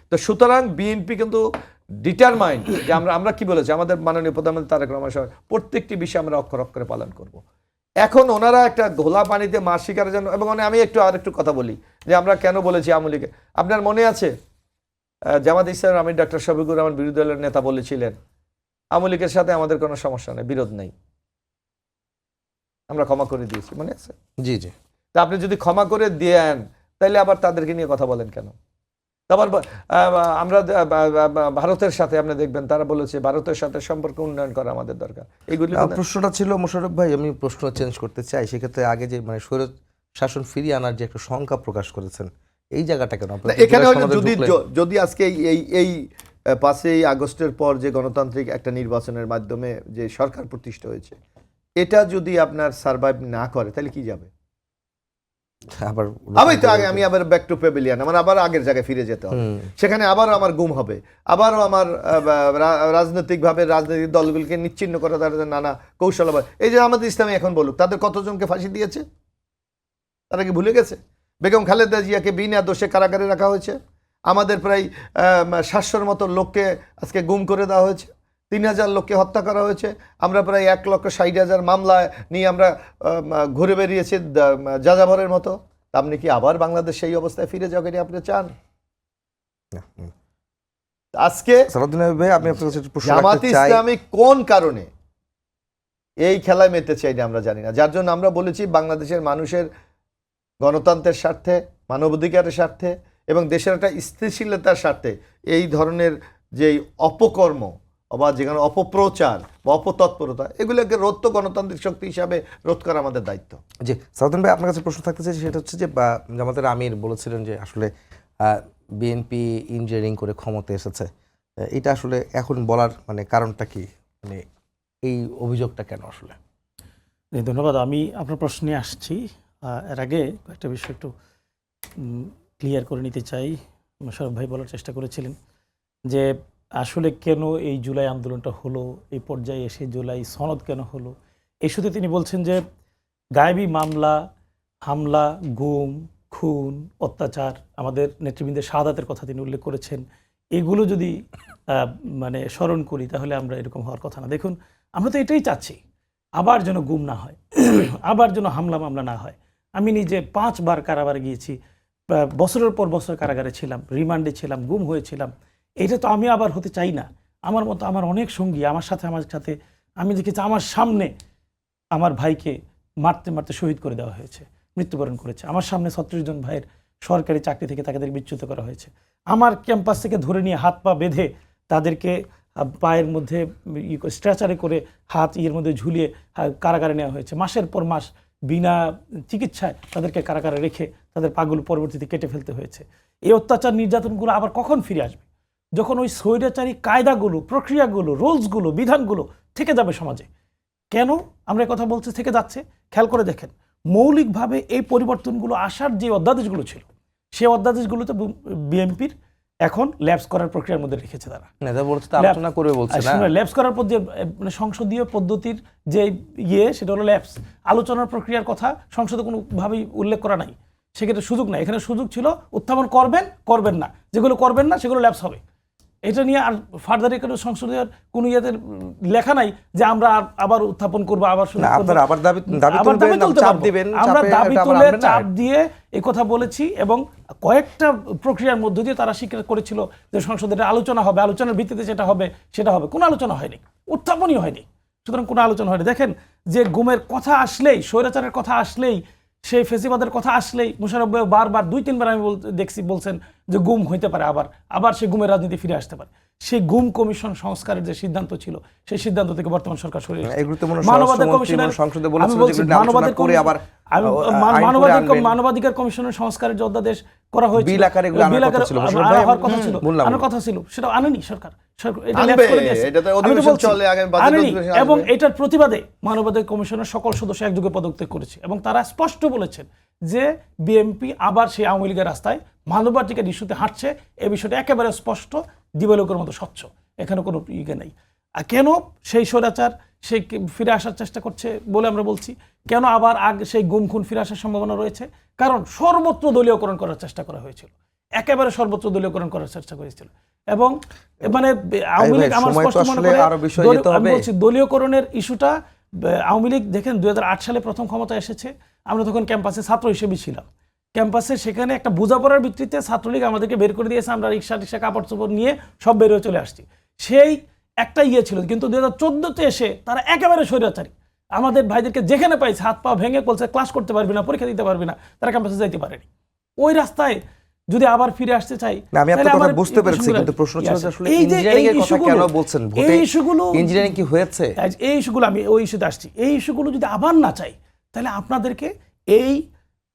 তো সুতরাং বিএনপি কিন্তু ডিটারমাইন্ড যে আমরা কি বলেছি, আমাদের মাননীয় প্রধানমন্ত্রী তারেক রহমান সাহেব প্রত্যেকটি বিষয় আমরা অক্ষর অক্ষরে পালন করব। এখন ওনারা একটা ঘোলা পানিতে মাছ শিকারের জন্য, এবং আমি আরেকটু কথা বলি যে আমরা কেন বলেছি আওয়ামী লীগে। আপনার মনে আছে জামাত ইসলামের আমির ডক্টর শফিকুর রহমান বিরোধী দলের নেতা বলেছিলেন আওয়ামী লীগের সাথে আমাদের কোনো সমস্যা নেই, বিরোধ নেই, আমরা ক্ষমা করে দিয়েছি, মনে আছে? জি জি। তা আপনি যদি ক্ষমা করে দেন তাহলে আবার তাদেরকে নিয়ে কথা বলেন কেন? তারপর আমরা ভারতের সাথে আপনি দেখবেন তারা বলেছে ভারতের সাথে সম্পর্ক উন্নয়ন করা আমাদের দরকার। এইগুলি প্রশ্নটা ছিল মোশাররফ ভাই, আমি প্রশ্ন চেঞ্জ করতে চাই। সেক্ষেত্রে আগে যে মানে স্বৈর শাসন ফিরিয়ে আনার যে একটা সংখ্যা প্রকাশ করেছেন, এই জায়গাটা কেন এখানে যদি আজকে এই 5ই আগস্টের পর যে গণতান্ত্রিক একটা নির্বাচনের মাধ্যমে যে সরকার প্রতিষ্ঠা হয়েছে, এটা যদি আপনার সার্ভাইভ না করে তাহলে কি যাবে? আমি আবার ব্যাক টু প্যাভিলিয়ন, আমার আবার আগের জায়গায় ফিরে যেতে হবে। সেখানে আবারও আমার গুম হবে, আবারও আমার রাজনৈতিক দলগুলিকে নিচ্ছিন্ন করা তাদের নানা কৌশল হবে। এই যে আমাদের ইসলামী এখন বলুক তাদের কতজনকে ফাঁসি দিয়েছে, তারা কি ভুলে গেছে? বেগম খালেদা জিয়াকে বিনা দোষে কারাগারে রাখা হয়েছে। আমাদের প্রায় 700-র মতো লোককে আজকে গুম করে দেওয়া হয়েছে। 3000 লোককে হত্যা করা হয়েছে। আমরা প্রায় 1,60,000 মামলা নিয়ে আমরা ঘুরে বেরিয়েছি যাযাবরের মতো। আপনি কি আবার বাংলাদেশ সেই অবস্থায় ফিরে যাওয়া আপনি চান? আজকে জামাত ইসলামী কোন কারণে এই খেলায় মেতে চাই না আমরা জানি না, যার জন্য আমরা বলেছি বাংলাদেশের মানুষের গণতন্ত্রের স্বার্থে, মানবাধিকারের স্বার্থে এবং দেশের একটা স্থিতিশীলতার স্বার্থে এই ধরনের যে অপকর্ম বা যেখানে অপপ্রচার বা অপতৎপরতা, এগুলোকে রোধ তো গণতান্ত্রিক শক্তি হিসাবে রোধ করা আমাদের দায়িত্ব। জি, সাউদিন ভাই আপনার কাছে প্রশ্ন থাকতে চাই, সেটা হচ্ছে যে জামাতের আমির বলেছিলেন যে আসলে বিএনপি ইঞ্জিনিয়ারিং করে ক্ষমতা এসেছে, এটা আসলে এখন বলার মানে কারণটা কি, মানে এই অভিযোগটা কেন আসলে? ধন্যবাদ। আমি আপনার প্রশ্নে আসছি। এর আগে একটা বিষয় একটু ক্লিয়ার করে নিতে চাই। মোশাররফ ভাই বলার চেষ্টা করেছিলেন যে আসলে কেন এই জুলাই আন্দোলনটা হলো, এই পর্যায়ে এসে জুলাই সনদ কেন হলো। এই শুধু তিনি বলছেন যে গায়েবী মামলা, হামলা, গুম, খুন, অত্যাচার, আমাদের নেতৃবৃন্দের শাহাদাতের কথা তিনি উল্লেখ করেছেন। এগুলো যদি মানে স্মরণ করি তাহলে আমরা এরকম হওয়ার কথা না। দেখুন, আমরা তো এটাই চাচ্ছি, আবার যেন গুম না হয়, আবার যেন হামলা মামলা না হয়। আমি নিজে 5 বার কারাগারে গিয়েছি, বছরের পর বছর কারাগারে ছিলাম, রিমান্ডে ছিলাম, গুম হয়েছিলাম। এটা তো আমি আবার হতে চাই না। আমার মতো আমার অনেক সঙ্গী আমার সাথে আমি দেখেছি আমার সামনে আমার ভাইকে মারতে মারতে শহীদ করে দেওয়া হয়েছে, মৃত্যুবরণ করেছে। আমার সামনে 36 জন ভাইয়ের সরকারি চাকরি থেকে তাদের বিচ্যুত করা হয়েছে। আমার ক্যাম্পাস থেকে ধরে নিয়ে হাত পা বেঁধে তাদেরকে পায়ের মধ্যে স্ট্রেচারে করে হাত ইয়ের মধ্যে ঝুলিয়ে কারাগারে নেওয়া হয়েছে, মাসের পর মাস বিনা চিকিৎসায় তাদেরকে কারাগারে রেখে তাদের পাগুলো পরবর্তীতে কেটে ফেলতে হয়েছে। এই অত্যাচার নির্যাতনগুলো আবার কখন ফিরে আসবে? যখন ওই স্বৈরাচারী কায়দাগুলো, প্রক্রিয়াগুলো, রুলসগুলো, বিধানগুলো থেকে যাবে সমাজে। কেন আমরা কথা বলছি থেকে যাচ্ছে? খেয়াল করে দেখেন, মৌলিকভাবে এই পরিবর্তনগুলো আসার যে অধ্যাদেশগুলো ছিল, সেই অধ্যাদেশগুলোতে বিএনপির এখন ল্যাপস করার প্রক্রিয়ার মধ্যে রেখেছে তারা। নেতা বলছে তো আলোচনা করবে বলছে না। ল্যাপস করার পদ্ধতি মানে সংসদীয় পদ্ধতির যে সেটা হলো ল্যাপস। আলোচনার প্রক্রিয়ার কথা সংসদে কোনোভাবেই উল্লেখ করা নাই, সেক্ষেত্রে সুযোগ নাই। এখানে সুযোগ ছিল উত্থাপন করবেন না, যেগুলো করবেন না সেগুলো ল্যাপস হবে। এটা নিয়ে আর ফার্দার কোনো সংসদীয় কোনো ইয়েতে লেখা নাই যে আমরা আবার উত্থাপন করবো, আবার আমরা দাবি তুলে চাপ দিয়ে এই কথা বলেছি। এবং কয়েকটা প্রক্রিয়ার মধ্য দিয়ে তারা স্বীকার করেছিল যে সংসদের আলোচনা হবে, আলোচনার ভিত্তিতে সেটা হবে। কোনো আলোচনা হয়নি, উত্থাপনই হয়নি। সুতরাং কোনো আলোচনা হয়নি। দেখেন যে গুমের কথা আসলেই, স্বৈরাচারের কথা আসলেই, সেই ফেসিবাদের কথা আসলেই মোশাররফ ভাই বারবার 2-3 বার আমি দেখছি বলছেন যে গুম হইতে পারে, আবার সেই গুমের রাজনীতি ফিরে আসতে পারে। সেই গুম কমিশন সংস্কারের যে সিদ্ধান্ত ছিল, সেই সিদ্ধান্ত থেকে বর্তমান সরকার সরে এসেছে। মানবাধিকার কমিশনের সংস্কারের যে অধ্যাদেশ করা হয়েছিল, আনার কথা ছিল, সেটা আনেনি সরকার। এবং এটার প্রতিবাদে মানবাধিকার কমিশনের সকল সদস্য একযোগে পদত্যাগ করেছে এবং তারা স্পষ্ট বলেছেন যে বিএনপি আবার সেই আওয়ামী লীগের রাস্তায় মানবাধিকার ইস্যুতে হাঁটছে। এই বিষয়টা একেবারে স্পষ্ট, দিবালোকের মতো স্বচ্ছ, এখানে কোনো ইয়ে নেই। আর কেন সেই স্বৈরাচার সে ফিরে আসার চেষ্টা করছে বলে আমরা বলছি, কেন আবার সেই গুম খুন ফিরে আসার সম্ভাবনা রয়েছে? কারণ সর্বত্র দলীয়করণ করার চেষ্টা করা হয়েছিল, একেবারে সর্বত্র দলীয়করণ করার চেষ্টা করেছিল। এবং মানে আওয়ামী লীগ, আমার স্পষ্ট মনে করে আমি বলছি দলীয়করণের ইস্যুটা, আওয়ামী লীগ দেখেন 2008 সালে প্রথম ক্ষমতা এসেছে, আমরা তখন ক্যাম্পাসে ছাত্র হিসেবে ছিলাম। ক্যাম্পাসে সেখানে একটা বোঝাপড়ার ভিত্তিতে ছাত্রলীগ আমাদেরকে বের করে দিয়েছে, আমরা রিক্সা কাপড় চোপড় নিয়ে সব বের হয়ে চলে আসছি। সেই একটা ছিল। কিন্তু 2014-তে এসে তারা একেবারে স্বৈরাচারী, আমাদের ভাইদেরকে যেখানে পাইছে হাত পা ভেঙে বলছে ক্লাস করতে পারবি না, পরীক্ষা দিতে পারবি না, তারা ক্যাম্পাসে যাইতে পারেনি। ওই রাস্তায় যদি আবার ফিরে আসতে চাই, আমি আপনার কথা বুঝতে পেরেছি, কিন্তু প্রশ্ন ছিল যে আসলে ইঞ্জিনিয়ারিং এর কথা কেন বলছেন? ভোটে ইঞ্জিনিয়ারিং কি হয়েছে? এই ইস্যুগুলো আমি ওই ইস্যুতে আসছি। এই ইস্যুগুলো যদি আবার না চাই, তাহলে আপনাদেরকে এই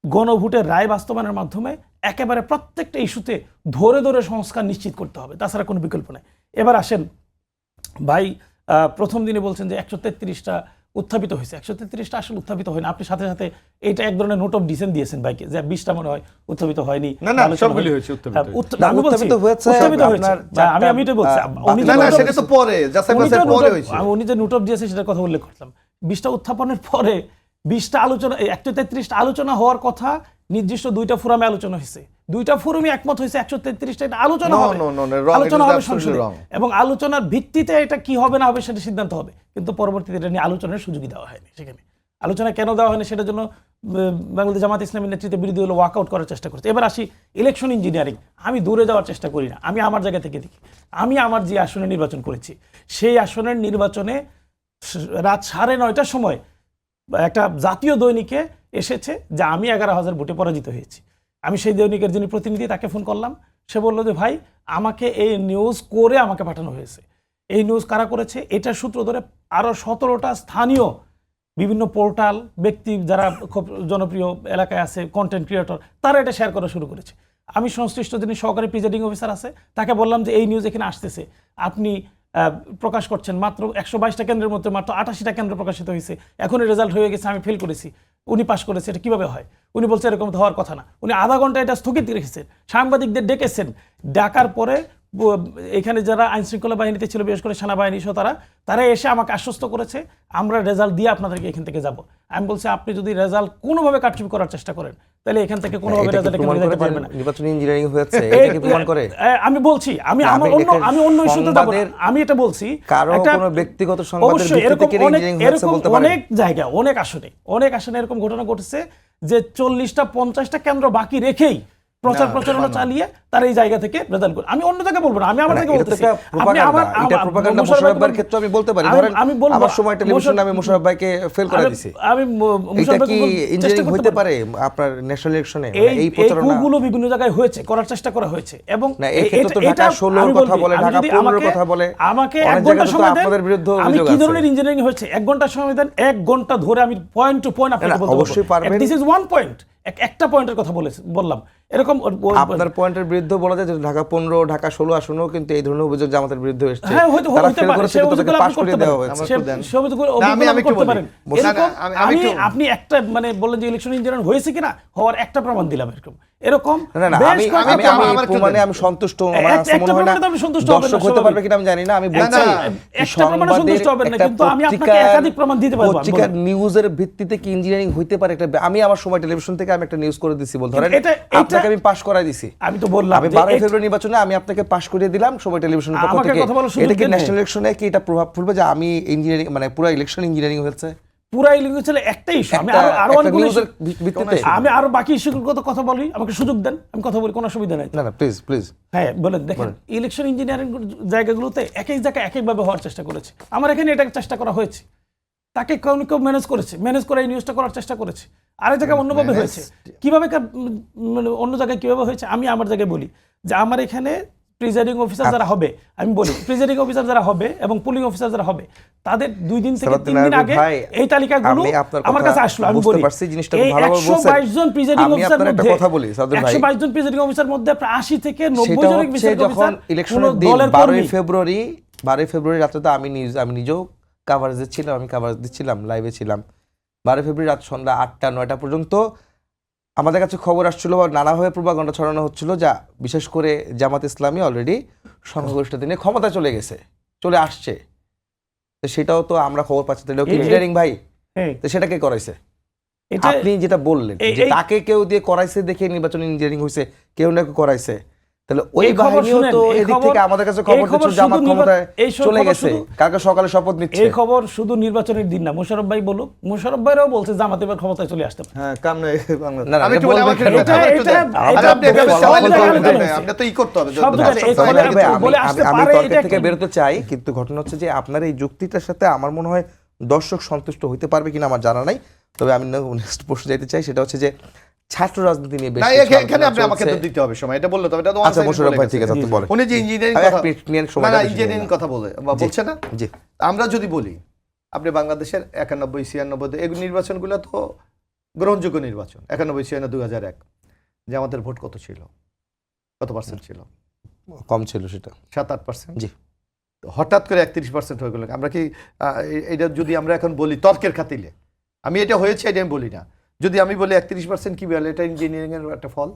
গণভোটের রায় বাস্তবায়নের মাধ্যমে একেবারে প্রত্যেকটা ইস্যুতে ধরে ধরে সংস্কার নিশ্চিত করতে হবে, তাছাড়া কোনো বিকল্প নাই। এবার আসেন ভাই, প্রথম দিনে বলছেন যে 133টা উত্থাপিত হয়েছে। 133টা আসলে উত্থাপিত হয় না। আপনি সাথে সাথে এটা এক ধরনের নোট অফ ডিসেন্ট দিয়েছেন ভাইকে, যে 20টা মনে হয় উত্থাপিত হয়নি। সবগুলি হয়েছে উত্থাপিত। আমি এটাই বলছি, উনি যে নোট অফ দিয়েছে সেটার কথা উল্লেখ করলাম। 20টা উত্থাপনের পরে 20টা আলোচনা, 133টা আলোচনা হওয়ার কথা নির্দিষ্ট 2টা ফোরামে আলোচনা হয়েছে। 2টা ফোরামে একমত হয়েছে 133টা এটা আলোচনা হবে সংসদে, এবং আলোচনার ভিত্তিতে এটা কি হবে না হবে সেটা সিদ্ধান্ত হবে। কিন্তু পরবর্তীতে এটা নিয়ে আলোচনার সুযোগই দেওয়া হয়নি। সেখানে আলোচনা কেন দেওয়া হয়নি সেটার জন্য বাংলাদেশ জামাত ইসলামীর নেতৃত্বে বিরোধী দল ওয়াকআউট করার চেষ্টা করছে। এবার আসি ইলেকশন ইঞ্জিনিয়ারিং। আমি দূরে যাওয়ার চেষ্টা করি না, আমি আমার জায়গা থেকে দেখি। আমি আমার যে আসনে নির্বাচন করেছি, সেই আসনের নির্বাচনে রাত 9:30টার সময় একটা জাতীয় দৈনিকে এসেছে যে আমি 11,000 ভোটে পরাজিত হয়েছি। আমি সেই দৈনিকের যিনি প্রতিনিধি তাকে ফোন করলাম, সে বললো যে ভাই আমাকে এই নিউজ করে আমাকে পাঠানো হয়েছে। এই নিউজ কারা করেছে? এটার সূত্র ধরে আরও 17টা স্থানীয় বিভিন্ন পোর্টাল, ব্যক্তি যারা খুব জনপ্রিয় এলাকায় আছে, কন্টেন্ট ক্রিয়েটর, তারা এটা শেয়ার করা শুরু করেছে। আমি সংশ্লিষ্ট যিনি সহকারী প্রিজাইডিং অফিসার আছে তাকে বললাম যে এই নিউজ এখানে আসতেছে, আপনি প্রকাশ করছেন। মাত্র 122টা কেন্দ্রের মধ্যে মাত্র 88টা কেন্দ্র প্রকাশিত হয়েছে, এখনই রেজাল্ট হয়ে গেছে, আমি ফেল করেছি, উনি পাস করেছে, এটা কীভাবে হয়? উনি বলছে এরকম তো হওয়ার কথা না। উনি আধা ঘন্টা এটা স্থগিত রেখেছেন, সাংবাদিকদের ডেকেছেন। ডাকার পরে এখানে যারা আইনশৃঙ্খলা বাহিনীতে ছিল, বিশেষ করে সেনাবাহিনী সহ তারা এসে আমাকে আশ্বস্ত করেছে আমরা রেজাল্ট দিয়ে আপনাদেরকে এখান থেকে যাব। আমি বলছি আপনি যদি রেজাল্ট কোনোভাবে কারচুপি করার চেষ্টা করেন তাহলে এখান থেকে কোনোভাবে রেজাল্ট দিতে পারবে না। নির্বাচনী ইঞ্জিনিয়ারিং হয়েছে, এটা কি প্রমাণ করে? আমি বলছি, আমি অন্য ইস্যুতে যাব না, আমি এটা বলছি কারো কোনো ব্যক্তিগত সংবাদের ভিত্তিতে কি ইঞ্জিনিয়ারিং হয়েছে বলতে পারেন? অনেক জায়গায় অনেক আসনে এরকম ঘটনা ঘটেছে যে 40টা 50টা কেন্দ্র বাকি রেখেই প্রচার না, প্রচারণা না। চালিয়ে তারা এই জায়গা থেকে রেজাল্ট করে। আমি অন্য জায়গায় বলবো না, আমি আমার না, জায়গায় এটা তো বলতেছি। একটা আপনি propaganda, আমার এটা propaganda মোশাররফ ভাইয়ের ক্ষেত্রে আমি বলতে পারি। ধরেন, আমি বলবো আমার সময় টেলিভিশনে আমি মোশাররফ ভাইকে ফেল করে দিছি। আমি এটা মুশাররফ কি ভাইকে চেষ্টা ইঞ্জিনিয়ারিং করতে হইতে পারি। পারে আপনার ন্যাশনাল ইলেকশনে? এই এই প্রচারণা কুগুলো বিভিন্ন জায়গায় হয়েছে, করার চেষ্টা করা হয়েছে, এবং না, এই ক্ষেত্রে তো ঢাকা 16 কথা বলে, ঢাকা 15 কথা বলে, আমাকে অনেক 1 ঘন্টা জায়গায় তো সময় দেন, আপনাদের বিরুদ্ধে আমি অভিযোগ কি আছে। ধরনের ইঞ্জিনিয়ারিং হয়েছে 1 ঘন্টা সময় দেন, 1 ঘন্টা ধরে আমি পয়েন্ট টু পয়েন্ট আপনাকে না, বলতে অবশ্যই পারবেন। দিস ইজ ওয়ান পয়েন্ট, একটা পয়েন্টের কথা বললাম এরকম। আপনার পয়েন্টের বিরুদ্ধে বলা যায় যে ঢাকা 15, ঢাকা 16 আসনেও কিন্তু এই ধরনের অভিযোগ জামাতের বিরুদ্ধে এসেছে। হ্যাঁ, হয়তো তারা হতে ফেল পারে, করেছে, সেই কিন্তু তাদেরকে অভিযোগগুলো পাস আপনি করিয়ে করতে দেওয়া পারেন। হয়েছে। আমার দেন। সেই অভিযোগগুলো না, আমি আপনি একটু করতে বলি। পারেন। না, না, এরকম আমি একটু আপনি একটা মানে বললেন যে ইলেকশন ইঞ্জিনিয়ার হয়েছে কিনা, হওয়ার একটা প্রমাণ দিলাম এরকম না, না, বেশ আমি কয়েকটা আমি প্রমাণ। আমার একটু প্রমাণে দেন। আমি সন্তুষ্ট। আমার একটা কাছে মনে হয় না প্রমাণে তো আপনি সন্তুষ্ট হবেন না, দর্শক হতে স্বাভাবিক। পারবে কিনা আমি জানি না। আমি বলছি না, একটা প্রমাণে সন্তুষ্ট হবেন না, কিন্তু আমি আপনাকে একাধিক প্রমাণ দিতে পারবো। পত্রিকার নিউজের ভিত্তিতে কি ইঞ্জিনিয়ারিং হইতে পারে? এটা আমি আমার সময় টেলিভিশন থেকে আমি একটা নিউজ করে দিছি, বল ধরেন আপনাকে আমি পাস করাই দিছি। আমি তো বললাম আমি 12 ফেব্রুয়ারি নির্বাচনে আমি আপনাকে পাস করিয়ে দিলাম সময় টেলিভিশনের পক্ষ আমাকে থেকে। কথা বলার সুযোগ এটা কি দেন নাই। ন্যাশনাল ইলেকশনে কি এটা প্রভাব পড়বে যে আমি ইঞ্জিনিয়ারিং মানে পুরো ইলেকশন ইঞ্জিনিয়ারিং হয়েছে? পুরা ইলেকশন ছিল একটা ইস্যু, আমি আরো অনেক নিউজের ভিত্তিতে? আমি আরো বাকি ইস্যুগুলোর কথা বলি, আমাকে সুযোগ দেন, আমি কথা বলি, কোনো অসুবিধা নাই। না, না, প্লিজ প্লিজ। হ্যাঁ বলেন। দেখেন, ইলেকশন ইঞ্জিনিয়ারিং জায়গাগুলোতে এক এক জায়গায় এক একভাবে হওয়ার চেষ্টা করেছে। আমার এখানে এটা চেষ্টা করা হয়েছে, তাকে কেউ ম্যানেজ করেছে, ম্যানেজ করে এই নিউজটা করার চেষ্টা করেছে। আরেক জায়গায় অন্যভাবে হয়েছে। কিভাবে মানে অন্য জায়গায় কিভাবে হয়েছে আমি আমার জায়গায় বলি যে আমার এখানে প্রিজাইডিং অফিসার যারা হবে, আমি বলি প্রিজাইডিং অফিসার যারা হবে এবং পুলিং অফিসার যারা হবে, তাদের 2 দিন থেকে 3 দিন আগে এই তালিকাগুলো আমার কাছে আসলো। আমি বলি এই 122 জন প্রিজাইডিং অফিসার মধ্যে 122 জন প্রিজাইডিং অফিসার মধ্যে প্রায় 80 থেকে 90 জন যখন ইলেকশনের দিন 12 ফেব্রুয়ারি রাতে তো আমি নিজেও কাভারেজে ছিলাম, আমি কাভারেজ দিচ্ছিলাম, লাইভে ছিলাম। 12 ফেব্রুয়ারি রাত সন্ধ্যা 8টা 9টা পর্যন্ত আমাদের কাছে খবর আসছিল বা নানাভাবে প্রোপাগান্ডা ছড়ানো হচ্ছিল, যা বিশেষ করে জামাত ইসলামী অলরেডি সংখ্যাগরিষ্ঠতা নিয়ে ক্ষমতা চলে আসছে। তো সেটাও তো আমরা খবর পাচ্ছি। তাহলে ইঞ্জিনিয়ারিং ভাই, তো সেটা কে করাইছে? আপনি যেটা বললেন যে তাকে কেউ দিয়ে করাইছে দেখে নির্বাচন ইঞ্জিনিয়ারিং হয়েছে, কেউ না কেউ করাইছে, তাহলে ওই বাহিনীও তো এদিক থেকে আমাদের কাছে খবর দিচ্ছিল জামাত ক্ষমতায় চলে গেছে, কালকে সকালে শপথ নিচ্ছে। এই খবর শুধু নির্বাচনের দিন না, মোশাররফ ভাই বলুক, মোশাররফ ভাইরাও বলছে জামাত এবার ক্ষমতায় চলে আসতে পারে। হ্যাঁ, কাম নাই বাংলা। না, না, আমি একটু বলি, আমাকে বলবেন একটু কেন? দেন, একটু দেন। আরে আপনি এভাবে চালালে তো হবে না, আপনি তো ই করতে হবে। সব জায়গায় এই দর্শক খবর সবাই বলে আসতে আমি পারে, তর্কের এটা থেকে বেরোতে চাই, কিন্তু ঘটনা হচ্ছে যে আপনার এই যুক্তিটার সাথে আমার মনে হয় দর্শক সন্তুষ্ট হইতে পারবে কিনা আমার জানা নাই। তবে আমি নেক্সট প্রশ্ন যেতে চাই, সেটা হচ্ছে যে ছাত্র রাজনীতি নিয়ে বেশ না, কিছু এখানে আপনি আলোচনা আমাকে তো চলছে। দিতে হবে সময়, এটা বললে তো এটা তো আচ্ছা, মোশাররফ ভাই, ঠিক আছে, আপনি বলেন। উনি যে ইঞ্জিনিয়ারিং আমি কথা, এক মিনিট নিয়ে না সময়টা না, বেশি ইঞ্জিনিয়ারিং নিলাম। কথা বলছে না। জি, আমরা যদি বলি আপনি বাংলাদেশের 91, 96 এই নির্বাচনগুলো তো গ্রহণযোগ্য নির্বাচন। 91, 96, 2001 যে আমাদের ভোট কত ছিল, কত পার্সেন্ট ছিল? কম ছিল সেটা 7-8%। জি। হঠাৎ করে 31% হয়ে গেল। আমরা কি এটা যদি আমরা এখন বলি তর্কের খাতিলে, আমি এটা হয়েছে এটা আমি বলি না, যদি আমি বলি 31% কি বলে, এটা ইঞ্জিনিয়ারিং এর একটা ফল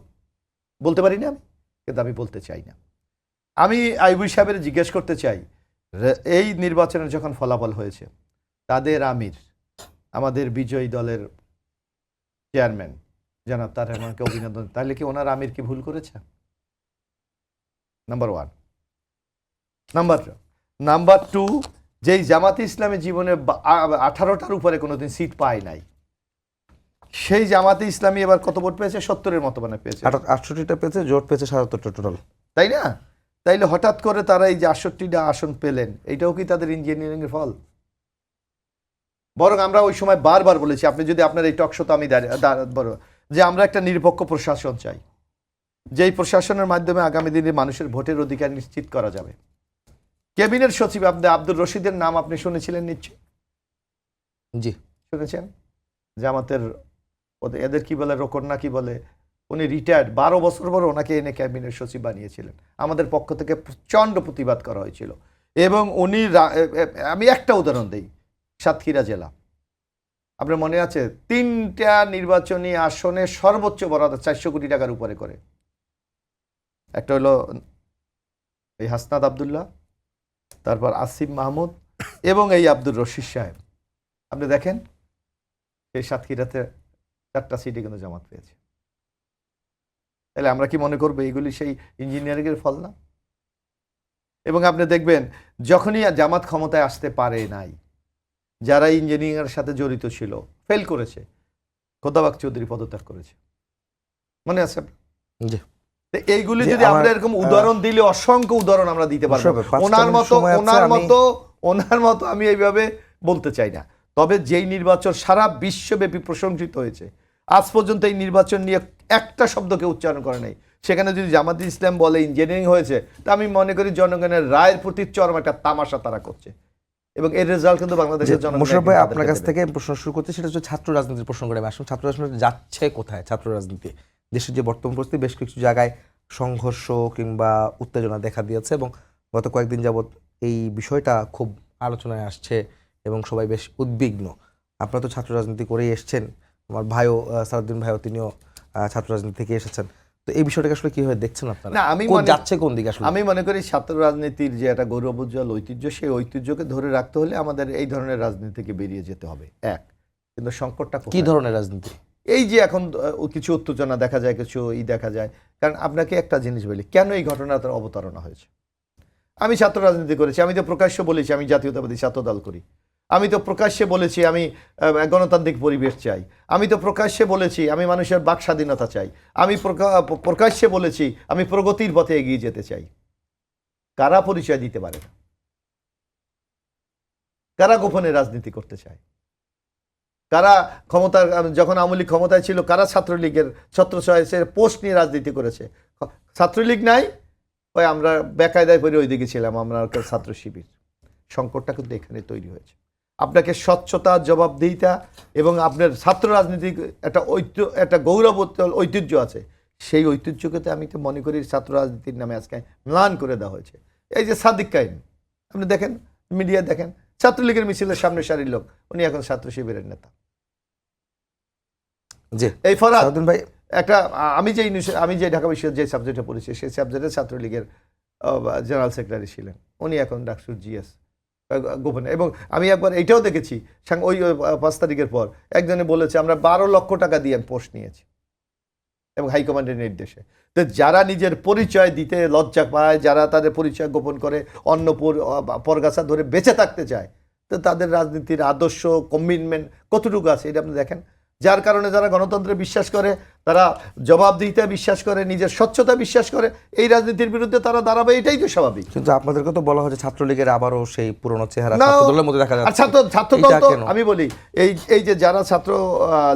বলতে পারি না আমি, কিন্তু আমি বলতে চাই না। আমি আইবুই সাহেবের জিজ্ঞেস করতে চাই, এই নির্বাচনের যখন ফলাফল হয়েছে, তাদের আমির, আমাদের বিজয়ী দলের চেয়ারম্যান জনাব তারেক রহমানকে অভিনন্দন, তাহলে কি ওনার আমির কি ভুল করেছে? নাম্বার 1। নাম্বার 2, যেই জামাতে ইসলামী জীবনে 18টার উপরে কোনোদিন সিট পায় নাই, সেই জামাতে ইসলামী এবার কত ভোট পেয়েছে? 70-এর মতো মানে পেয়েছে। 68টা পেয়েছে, জোট পেয়েছে 77টা টোটাল, তাই না? তাইলে হঠাৎ করে তারা এই যে 68টা আসন পেলেন, এইটাও কি তাদের ইঞ্জিনিয়ারিং এর ফল? বরং আমরা ওই সময় বারবার বলেছি, আপনি যদি আপনার এই টক শোতে আমি যে আমরা একটা নিরপেক্ষ প্রশাসন চাই, যেই প্রশাসনের মাধ্যমে আগামী দিনে মানুষের ভোটের অধিকার নিশ্চিত করা যাবে। ক্যাবিনেট সচিব আপনি আব্দুর রশিদের নাম আপনি শুনেছিলেন নিশ্চয়ই? জি, শুনেছেন? জামাতের এদের কি বলে, রোকন না কি বলে, উনি রিটায়ার্ড, 12 বছর পর ওনাকে এনে ক্যাবিনেট সচিব বানিয়েছিলেন। আমাদের পক্ষ থেকে প্রচণ্ড প্রতিবাদ করা হয়েছিল। এবং উনি, আমি একটা উদাহরণ দিই, সাতক্ষীরা জেলা, আপনার মনে আছে 3টা নির্বাচনী আসনে সর্বোচ্চ বরাদ্দ 400 কোটি টাকার উপরে করে। একটা হলো এই হাসনাত আবদুল্লাহ, তারপর আসিফ মাহমুদ এবং এই আব্দুর রশিদ সাহেব। আপনি দেখেন সেই সাতক্ষীরাতে 4টা সিটে কিন্তু জামাত পেয়েছে। তাহলে আমরা কি মনে করবো এইগুলি সেই ইঞ্জিনিয়ারিং এর ফল না? এবং আপনি দেখবেন যখনই জামাত ক্ষমতায় আসতে পারে নাই, যারা ইঞ্জিনিয়ারিং এর সাথে জড়িত ছিল ফেল করেছে, খোদাবাক চৌধুরী পদত্যাগ করেছে, মনে আছে? জি। তো এইগুলি যে যদি আমরা আমার, এরকম উদাহরণ দিলে অসংখ্য উদাহরণ আমরা দিতে পারবো। অবশ্যই, 5টা ওনার মিনিট মতো সময় আছে, ওনার মতো আমি এইভাবে বলতে চাই না। তবে যেই নির্বাচন সারা বিশ্বব্যাপী প্রশংসিত হয়েছে, আজ পর্যন্ত এই নির্বাচন নিয়ে একটা শব্দকে উচ্চারণ করে নাই। সেখানে যদি জামাতে ইসলাম বলে ইঞ্জিনিয়ারিং হয়েছে, তা আমি মনে করি জনগণের রায়ের প্রতি চরম একটা তামাশা তারা করছে, এবং এর রেজাল্ট কিন্তু বাংলাদেশের জনগণ। মোশাররফ ভাই, আপনার কাছ থেকে প্রশ্ন শুরু করতে, সেটা হচ্ছে ছাত্র রাজনীতির প্রশ্ন করে আমি আসুন। ছাত্র রাজনীতি যাচ্ছে কোথায়? ছাত্র রাজনীতি দেশের যে বর্তমান পরিস্থিতি, বেশ কিছু জায়গায় সংঘর্ষ কিংবা উত্তেজনা দেখা দিয়েছে এবং গত কয়েকদিন যাবৎ এই বিষয়টা খুব আলোচনায় আসছে এবং সবাই বেশ উদ্বিগ্ন। আপনারা তো ছাত্র রাজনীতি করেই এসছেন, আমার ভাইও সালাউদ্দিন ভাইও তিনিও ছাত্র রাজনীতি থেকে এসেছেন। তো এই বিষয়টাকে আসলে কিভাবে দেখছেন আপনারা? না, আমি যাচ্ছে কোন দিকে আসলে? আমি মনে করি ছাত্র রাজনীতির যে একটা গৌরবোজ্জ্বল ঐতিহ্য, সেই ঐতিহ্যকে ধরে রাখতে হলে আমাদের এই ধরনের রাজনীতি থেকে বেরিয়ে যেতে হবে। এক, কিন্তু সংকটটা কি কোথায়? ধরনের রাজনীতি? এই যে এখন কিছু উত্তেজনা দেখা যায়, কিছু দেখা যায়। কারণ আপনাকে একটা জিনিস বলি, কেন এই ঘটনাটার অবতারণা হয়েছে। আমি ছাত্র রাজনীতি করেছি, আমি তো প্রকাশ্যে বলেছি আমি জাতীয়তাবাদী ছাত্র দল করি। আমি তো প্রকাশ্যে বলেছি আমি গণতান্ত্রিক পরিবেশ চাই। আমি তো প্রকাশ্যে বলেছি আমি মানুষের বাক স্বাধীনতা চাই। আমি প্রকাশ্যে বলেছি আমি প্রগতির পথে এগিয়ে যেতে চাই। কারা পরিচয় দিতে পারে না? কারা গোপনে রাজনীতি করতে চায়? কারা ক্ষমতার, যখন আওয়ামী লীগ ক্ষমতায় ছিল, কারা ছাত্রলীগের ছত্রছায়ায় পোস্ট নিয়ে রাজনীতি করেছে? ছাত্রলীগ নাই, ওই আমরা বেকায়দায় পড়ে ওইদিকে ছিলাম, আমরা ছাত্র শিবির। সংকটটা কিন্তু এখানে তৈরি হয়েছে। আপনাকে স্বচ্ছতা, জবাবদিহিতা এবং আপনার ছাত্র রাজনীতির একটা গৌরব ঐতিহ্য আছে, সেই ঐতিহ্যকে আমি তো মনে করি ছাত্র রাজনীতির নামে আজকে ম্লান করে দেওয়া হয়েছে। এই যে সাদিক কায়েম, আপনি দেখেন, মিডিয়া দেখেন, ছাত্রলীগের মিছিলের সামনে সারির লোক, উনি এখন ছাত্র শিবিরের নেতা। জি, এই ফরহাদ সালাউদ্দিন ভাই, একটা, আমি যে ঢাকা বিশ্ববিদ্যালয়ে যে সাবজেক্টে পড়েছি, সেই সাবজেক্টে ছাত্রলীগের জেনারেল সেক্রেটারি ছিলেন, উনি এখন ডাকসুর জিএস গোপনে। এবং আমি একবার এইটাও দেখেছি, ওই 5 তারিখের পর একজনে বলেছে আমরা 12 লক্ষ টাকা দিয়ে পোস্ট নিয়েছি, এবং হাইকমান্ডের নির্দেশে। তো যারা নিজের পরিচয় দিতে লজ্জা পায়, যারা তাদের পরিচয় গোপন করে অন্য পরগাছা ধরে বেঁচে থাকতে চায়, তো তাদের রাজনীতির আদর্শ, কমিটমেন্ট কতটুকু আছে এটা আপনি দেখেন। যার কারণে যারা গণতন্ত্রে বিশ্বাস করে, তারা জবাবদিহিতা বিশ্বাস করে, নিজের স্বচ্ছতা বিশ্বাস করে, এই রাজনীতির বিরুদ্ধে তারা দাঁড়াবে, এটাই তো স্বাভাবিক। কিন্তু আপনাদেরকে তো বলা হচ্ছে ছাত্রলীগের আবারও সেই পুরনো চেহারা না, ছাত্রদলের মধ্যে দেখা আর যাচ্ছে। ছাত্রদল এইটা তো কেন? আমি বলি, এই যে যারা ছাত্র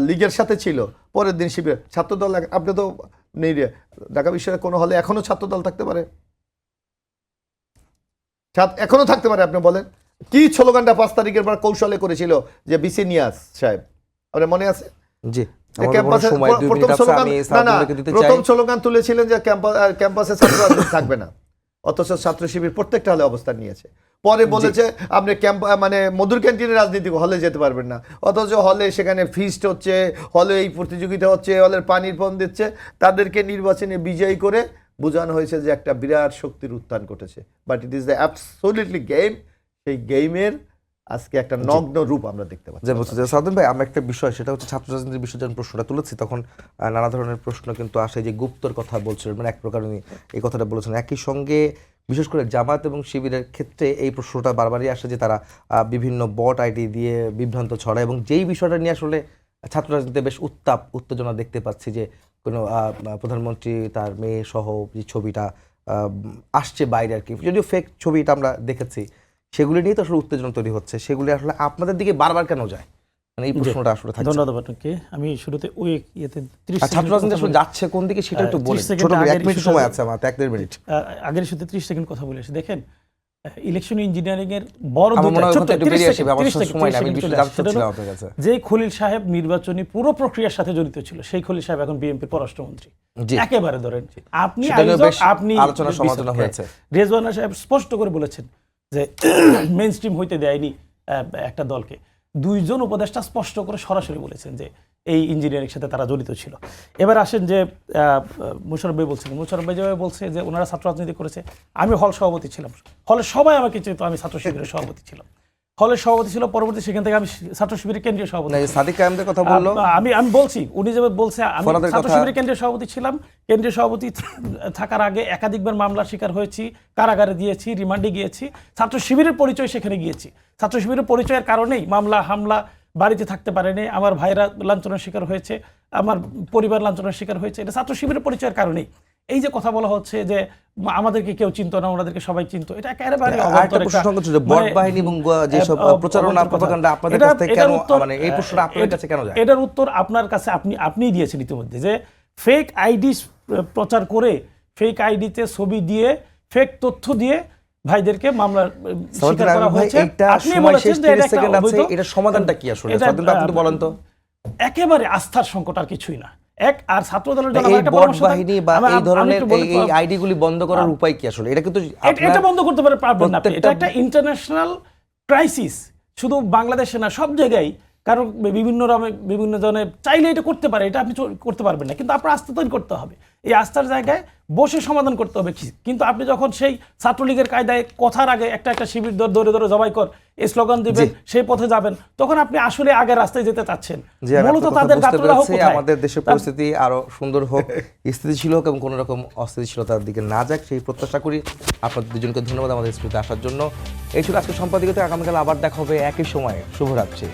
লীগের সাথে ছিল, পরের দিন শিবির ছাত্রদল, আপনি তো নেই ঢাকা বিশ্ববিদ্যালয়ের কোনো হলে এখনো ছাত্রদল থাকতে পারে, এখনো থাকতে পারে। আপনি বলেন কি স্লোগানটা 5 তারিখের পর কৌশলে করেছিল যে বিসি নিয়াজ সাহেব, আপনার মনে আছে? জি, প্রথম স্লোগান তুলেছিলেন যে ক্যাম্পাসে ছাত্র রাজনীতি থাকবে না, অথচ ছাত্র শিবির প্রত্যেকটা হলে অবস্থান নিয়েছে। পরে বলেছে আপনি মানে মধুর ক্যান্টিনের রাজনীতি, হলে যেতে পারবেন না, অথচ হলে সেখানে ফিস্ট হচ্ছে, হলে এই প্রতিযোগিতা হচ্ছে, হলের পানির পণ দিচ্ছে। তাদেরকে নির্বাচনে বিজয়ী করে বোঝানো হয়েছে যে একটা বিরাট শক্তির উত্থান ঘটেছে, but it is the absolutely game. সেই গেমের আজকে একটা নগ্ন রূপ আমরা দেখতে পাচ্ছি। সালাউদ্দিন ভাই, আমরা একটা বিষয়, সেটা হচ্ছে ছাত্র রাজনীতির বিষয়ে যখন প্রশ্নটা তুলেছি, তখন নানা ধরনের প্রশ্ন কিন্তু আসে, যে গুপ্তর কথা বলছিলেন, মানে এক প্রকার উনি এই কথাটা বলেছেন। একই সঙ্গে বিশেষ করে জামাত এবং শিবিরের ক্ষেত্রে এই প্রশ্নটা বারবারই আসে যে তারা বিভিন্ন বট আইডি দিয়ে বিভ্রান্ত ছড়ায়, এবং যেই বিষয়টা নিয়ে আসলে ছাত্র রাজনীতিতে বেশ উত্তেজনা দেখতে পাচ্ছি, যে কোনো প্রধানমন্ত্রী তার মেয়ে সহ যে ছবিটা আসছে বাইরে আর কি, যদিও ফেক ছবিটা আমরা দেখেছি, সেগুলি নিয়ে তো আসলে উত্তেজনা তৈরি হচ্ছে। সেগুলি আসলে আপনাদের দিকে বারবার কেন যায়, মানে এই প্রশ্নটা আসলে থাকছে। ধন্যবাদ আপনাকে। আমি শুরুতে ওই ইয়েতে 30 ছাত্র রাজনীতি আসলে যাচ্ছে কোন দিকে সেটা একটু বলেন। ছোট করে 1 মিনিট সময় আছে আমার, 1-1.5 মিনিট। আগের ইস্যুতে 30 সেকেন্ড কথা বলে আসি। দেখেন, ইলেকশন ইঞ্জিনিয়ারিং এর বড় যে খলিল সাহেব নির্বাচনী পুরো প্রক্রিয়ার সাথে জড়িত ছিল, সেই খলিল সাহেব এখন বিএনপির পররাষ্ট্রমন্ত্রী। একেবারে ধরেন আপনি আলোচনা সমালোচনা হয়েছে, রেজওয়ানা সাহেব স্পষ্ট করে বলেছেন যে মেইন স্ট্রিম হইতে দেয়নি একটা দলকে। 2 জন উপদেষ্টা স্পষ্ট করে সরাসরি বলেছেন যে এই ইঞ্জিনিয়ারিং সাথে তারা জড়িত ছিল। এবার আসেন যে মোশাররফ ভাই বলছেন, মোশাররফ ভাই যেভাবে বলছে যে ওনারা ছাত্র রাজনীতি করেছে, আমি হল সভাপতি ছিলাম, হলে সবাই আমাকে চেত, আমি ছাত্র শিবিরের সভাপতি ছিলাম, হলের সভাপতি ছিল। পরবর্তী সেখান থেকে আমি ছাত্র শিবিরের কেন্দ্রীয় সভাপতি। সাদিক কায়েমদের কথা বললো, আমি বলছি, উনি যেভাবে বলছে, আমি ছাত্র শিবিরের কেন্দ্রীয় সভাপতি ছিলাম। কেন্দ্রীয় সভাপতি থাকার আগে একাধিকবার মামলার শিকার হয়েছি, কারাগারে দিয়েছি, রিমান্ডে গিয়েছি, ছাত্র শিবিরের পরিচয় সেখানে গিয়েছি। ছাত্র শিবিরের পরিচয়ের কারণেই মামলা হামলা, বাড়িতে থাকতে পারেনি, আমার ভাইরা লাঞ্ছনার শিকার হয়েছে, আমার পরিবার লাঞ্ছনার শিকার হয়েছে, এটা ছাত্র শিবিরের পরিচয়ের কারণেই। এই যে কথা বলা হচ্ছে যে আমাদেরকে কেউ চিনতো না, ওনাদেরকে সবাই চিনতো, এটা একেবারে আরেকটা অবান্তর প্রশ্ন একটা- সংকট ছিল, বট মানে- বাহিনী এবং যেসব প্রচারণা অবান্তর কথা। প্রপাগান্ডা আপনাদের এটা- কাছ থেকে এটার কেন, উত্তর- মানে এই প্রশ্নটা আপনাদের কাছে কেন যায়? এটার উত্তর আপনার কাছে আপনিই দিয়েছেন ইতিমধ্যে, যে ফেক আইডি প্রচার করে, ফেক আইডিতে ছবি দিয়ে, ফেক তথ্য দিয়ে ভাইদেরকে মামলার শিকার করা ভাই, হয়েছে। এইটা আপনি সময় বলেছেন শেষ, যে 30 এটা একটা সেকেন্ড আছে, অবৈধ- এটা সমাধানটা কি আসলে? এটা- স্বাধীন ভাই, আপনি একটু বলেন তো। একেবারে আস্থার সংকট, আর কিছুই না। আর ছাত্রদলের জন্য এই আমার একটা বট পরামর্শ থাক- বাহিনী বা আমি- এই আমি ধরনের একটু বলি- এই আইডি গুলি বন্ধ করার উপায় কি আসলে? এটা কিন্তু এটা বন্ধ করতে পারবেন না আপনি। এটা প্রত্যেকটা- একটা ইন্টারন্যাশনাল ক্রাইসিস, শুধু বাংলাদেশে না, সব জায়গায়। কারণ বিভিন্ন জনে চাইলে এটা করতে পারে, এটা আপনি করতে পারবেন না, কিন্তু আপনার আস্থা তৈরি করতে হবে। এই আস্থার জায়গায় বসে সমাধান করতে হবে। কিন্তু আপনি যখন সেই ছাত্রলীগের কায়দায় কথার আগে একটা শিবির ধরে ধরে জবাই কর, এই স্লোগান দিবেন, সেই পথে যাবেন, তখন আপনি আসলে আগের রাস্তায় যেতে চাচ্ছেন। যে আমি মূলত আপনার কথা তাদের বুঝতে গাত্রটা হোক পেরেছি, কোথায়? আমাদের দেশের পরিস্থিতি আরো সুন্দর হোক, স্থিতিশীল হোক এবং কোনো রকম অস্থিতিশীলতার দিকে না যাক, সেই প্রত্যাশা করি। আপনাদের দুজনকে ধন্যবাদ আমাদের স্টুডিওতে আসার জন্য। এই ছিল আজকে সম্পাদকীয়তে। আগামীকাল আবার দেখা হবে একই সময়ে। শুভরাত্রি।